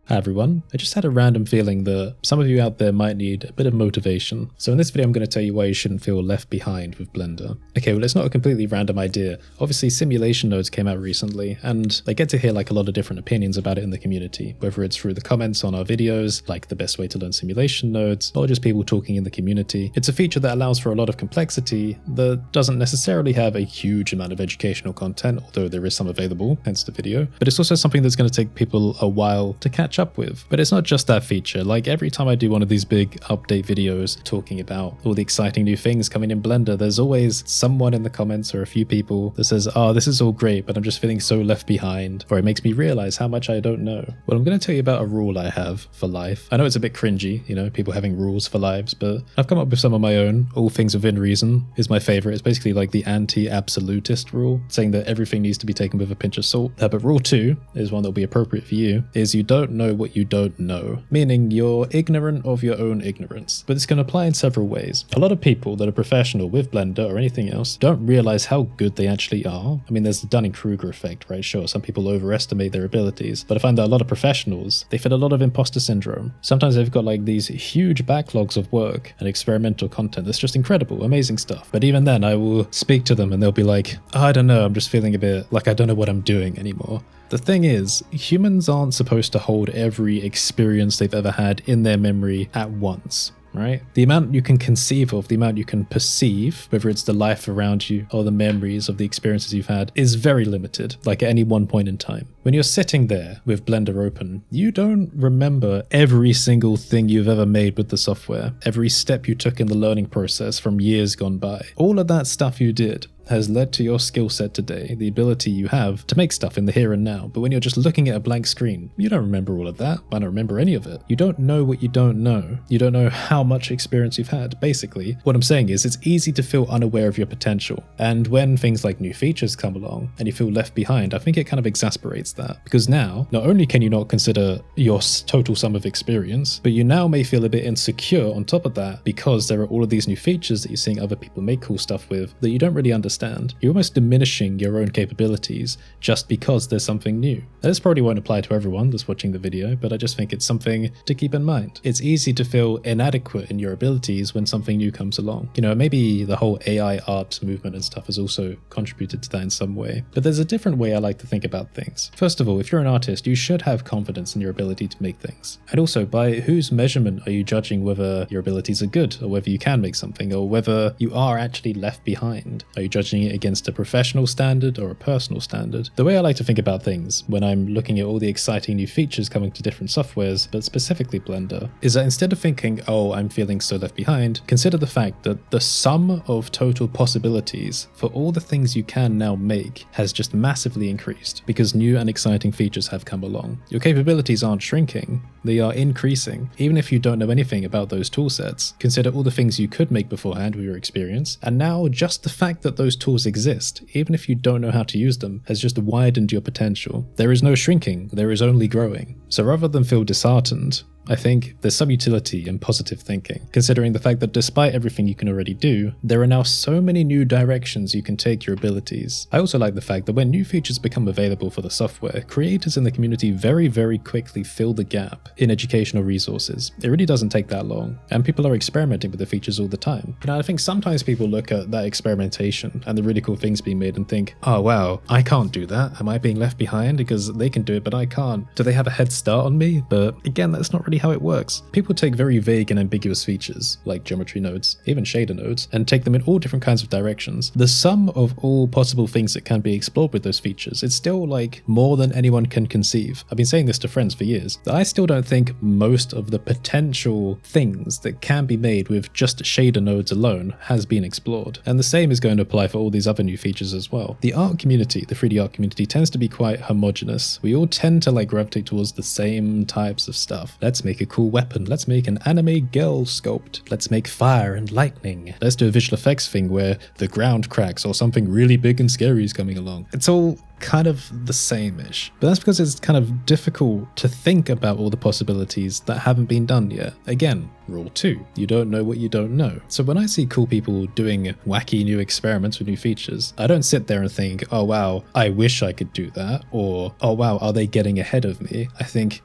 Hi everyone, I just had a random feeling that some of you out there might need a bit of motivation. So in this video I'm going to tell you why you shouldn't feel left behind with Blender. Okay, well it's not a completely random idea. Obviously simulation nodes came out recently and I get to hear like a lot of different opinions about it in the community, whether it's through the comments on our videos, like the best way to learn simulation nodes, or just people talking in the community. It's a feature that allows for a lot of complexity that doesn't necessarily have a huge amount of educational content, although there is some available, hence the video. But it's also something that's going to take people a while to catch up with. But it's not just that feature. Like every time I do one of these big update videos talking about all the exciting new things coming in Blender, there's always someone in the comments or a few people that says, oh, this is all great, but I'm just feeling so left behind, or it makes me realize how much I don't know. Well, I'm going to tell you about a rule I have for life. I know it's a bit cringy, you know, people having rules for lives, but I've come up with some of my own. All things within reason is my favorite. It's basically like the anti-absolutist rule, saying that everything needs to be taken with a pinch of salt. But rule 2 is one that'll be appropriate for you, is you don't know what you don't know, meaning you're ignorant of your own ignorance. But this can apply in several ways. A lot of people that are professional with Blender or anything else don't realize how good they actually are. I mean, there's the Dunning-Kruger effect, right? Sure, some people overestimate their abilities, but I find that a lot of professionals, they feel a lot of imposter syndrome. Sometimes they've got like these huge backlogs of work and experimental content that's just incredible, amazing stuff. But even then I will speak to them and they'll be like, oh, I don't know, I'm just feeling a bit like I don't know what I'm doing anymore. The thing is, humans aren't supposed to hold every experience they've ever had in their memory at once, right? The amount you can conceive of, the amount you can perceive, whether it's the life around you or the memories of the experiences you've had, is very limited, like at any one point in time. When you're sitting there with Blender open, you don't remember every single thing you've ever made with the software, every step you took in the learning process from years gone by. All of that stuff you did has led to your skill set today, the ability you have to make stuff in the here and now. But when you're just looking at a blank screen, you don't remember all of that. I don't remember any of it. You don't know what you don't know. You don't know how much experience you've had. Basically, what I'm saying is it's easy to feel unaware of your potential. And when things like new features come along and you feel left behind, I think it kind of exasperates that. Because now, not only can you not consider your total sum of experience, but you now may feel a bit insecure on top of that because there are all of these new features that you're seeing other people make cool stuff with that you don't really understand. You're almost diminishing your own capabilities just because there's something new. Now, this probably won't apply to everyone that's watching the video, but I just think it's something to keep in mind. It's easy to feel inadequate in your abilities when something new comes along. You know, maybe the whole AI art movement and stuff has also contributed to that in some way. But there's a different way I like to think about things. First of all, if you're an artist, you should have confidence in your ability to make things. And also, by whose measurement are you judging whether your abilities are good, or whether you can make something, or whether you are actually left behind? Are you judging it against a professional standard or a personal standard? The way I like to think about things when I'm looking at all the exciting new features coming to different softwares, but specifically Blender, is that instead of thinking, oh, I'm feeling so left behind, consider the fact that the sum of total possibilities for all the things you can now make has just massively increased because new and exciting features have come along. Your capabilities aren't shrinking, they are increasing. Even if you don't know anything about those tool sets, consider all the things you could make beforehand with your experience, and now just the fact that those tools exist, even if you don't know how to use them, has just widened your potential. There is no shrinking, there is only growing. So rather than feel disheartened, I think there's some utility in positive thinking, considering the fact that despite everything you can already do, there are now so many new directions you can take your abilities. I also like the fact that when new features become available for the software, creators in the community very quickly fill the gap in educational resources. It really doesn't take that long, and people are experimenting with the features all the time. You know, I think sometimes people look at that experimentation and the really cool things being made and think, oh wow, I can't do that. Am I being left behind because they can do it but I can't? Do they have a head start on me? But again, that's not really how it works. People take very vague and ambiguous features, like geometry nodes, even shader nodes, and take them in all different kinds of directions. The sum of all possible things that can be explored with those features, it's still like more than anyone can conceive. I've been saying this to friends for years, that I still don't think most of the potential things that can be made with just shader nodes alone has been explored. And the same is going to apply for all these other new features as well. The art community, the 3D art community, tends to be quite homogenous. We all tend to like gravitate towards the same types of stuff. Let's make a cool weapon. Let's make an anime girl sculpt. Let's make fire and lightning. Let's do a visual effects thing where the ground cracks or something really big and scary is coming along. It's all kind of the same-ish. But that's because it's kind of difficult to think about all the possibilities that haven't been done yet. Again, rule 2, you don't know what you don't know. So when I see cool people doing wacky new experiments with new features, I don't sit there and think, oh wow, I wish I could do that, or oh wow, are they getting ahead of me? I think,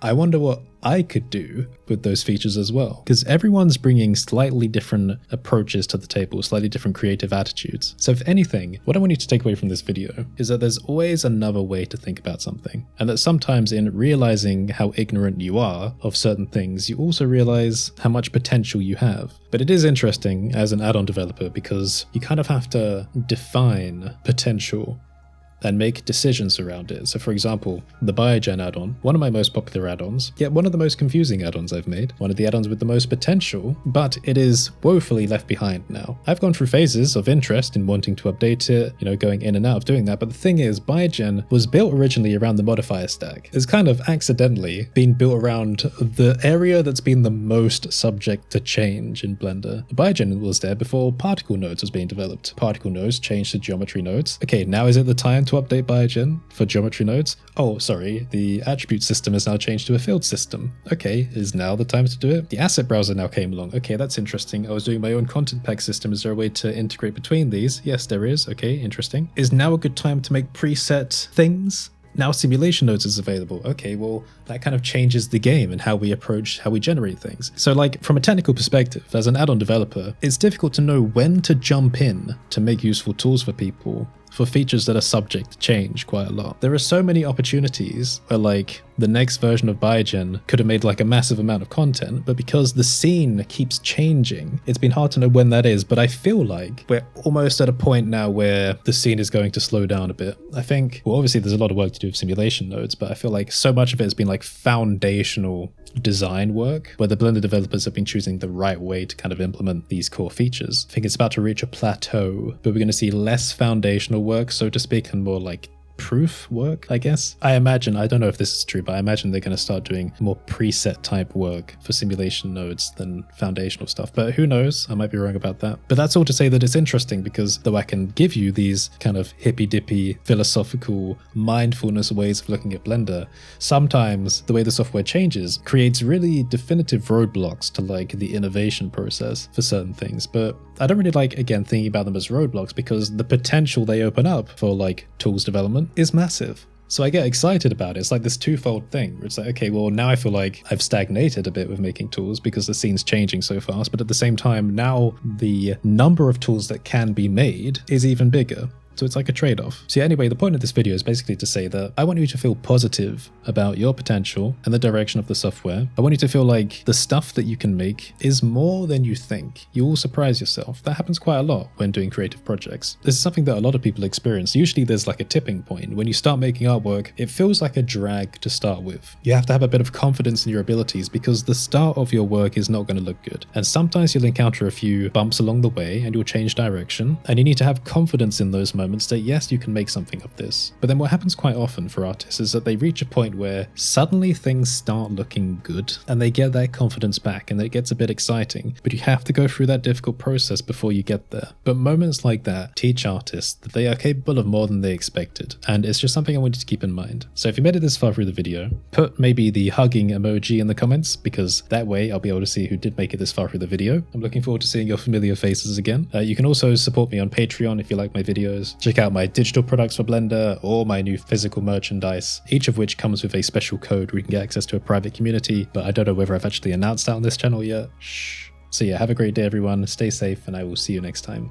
I wonder what I could do with those features as well. Because everyone's bringing slightly different approaches to the table, slightly different creative attitudes. So if anything, what I want you to take away from this video is that there's always another way to think about something. And that sometimes in realizing how ignorant you are of certain things, you also realize how much potential you have. But it is interesting as an add-on developer because you kind of have to define potential and make decisions around it. So for example, the Biogen add-on, one of my most popular add-ons, yet one of the most confusing add-ons I've made, one of the add-ons with the most potential, but it is woefully left behind now. I've gone through phases of interest in wanting to update it, going in and out of doing that, but the thing is, Biogen was built originally around the modifier stack. It's kind of accidentally been built around the area that's been the most subject to change in Blender. Biogen was there before particle nodes was being developed. Particle nodes changed to geometry nodes. Okay, now is it the time to update Biogen for geometry nodes? Oh, sorry, the attribute system has now changed to a field system. Okay, is now the time to do it? The asset browser now came along. Okay, that's interesting. I was doing my own content pack system. Is there a way to integrate between these? Yes, there is. Okay, interesting. Is now a good time to make preset things? Now simulation nodes is available. Okay, well, that kind of changes the game and how we approach, how we generate things. So like from a technical perspective, as an add-on developer, it's difficult to know when to jump in to make useful tools for people for features that are subject to change quite a lot. There are so many opportunities where like the next version of Biogen could have made like a massive amount of content, but because the scene keeps changing, it's been hard to know when that is. But I feel like we're almost at a point now where the scene is going to slow down a bit. I think, well, obviously there's a lot of work to do with simulation nodes, but I feel like so much of it has been like foundational design work where the Blender developers have been choosing the right way to kind of implement these core features. I think it's about to reach a plateau, but we're going to see less foundational work, so to speak, and more like proof work, I guess. I imagine, I don't know if this is true, but I imagine they're going to start doing more preset type work for simulation nodes than foundational stuff. But who knows? I might be wrong about that. But that's all to say that it's interesting because though I can give you these kind of hippy-dippy, philosophical, mindfulness ways of looking at Blender, sometimes the way the software changes creates really definitive roadblocks to like the innovation process for certain things. But I don't really like, again, thinking about them as roadblocks because the potential they open up for like tools development is massive. So I get excited about it. It's like this twofold thing where it's like, okay, well, now I feel like I've stagnated a bit with making tools because the scene's changing so fast. But at the same time, now the number of tools that can be made is even bigger. So it's like a trade-off. So anyway, the point of this video is basically to say that I want you to feel positive about your potential and the direction of the software. I want you to feel like the stuff that you can make is more than you think. You will surprise yourself. That happens quite a lot when doing creative projects. This is something that a lot of people experience. Usually there's like a tipping point. When you start making artwork, it feels like a drag to start with. You have to have a bit of confidence in your abilities because the start of your work is not going to look good. And sometimes you'll encounter a few bumps along the way and you'll change direction. And you need to have confidence in those moments that yes, you can make something of this. But then what happens quite often for artists is that they reach a point where suddenly things start looking good and they get their confidence back and it gets a bit exciting, but you have to go through that difficult process before you get there. But moments like that teach artists that they are capable of more than they expected, and it's just something I wanted to keep in mind. So if you made it this far through the video, put maybe the hugging emoji in the comments because that way I'll be able to see who did make it this far through the video. I'm looking forward to seeing your familiar faces again. You can also support me on Patreon if you like my videos. Check out my digital products for Blender or my new physical merchandise, each of which comes with a special code where you can get access to a private community, but I don't know whether I've actually announced that on this channel yet. Shh. So yeah, have a great day everyone, stay safe, and I will see you next time.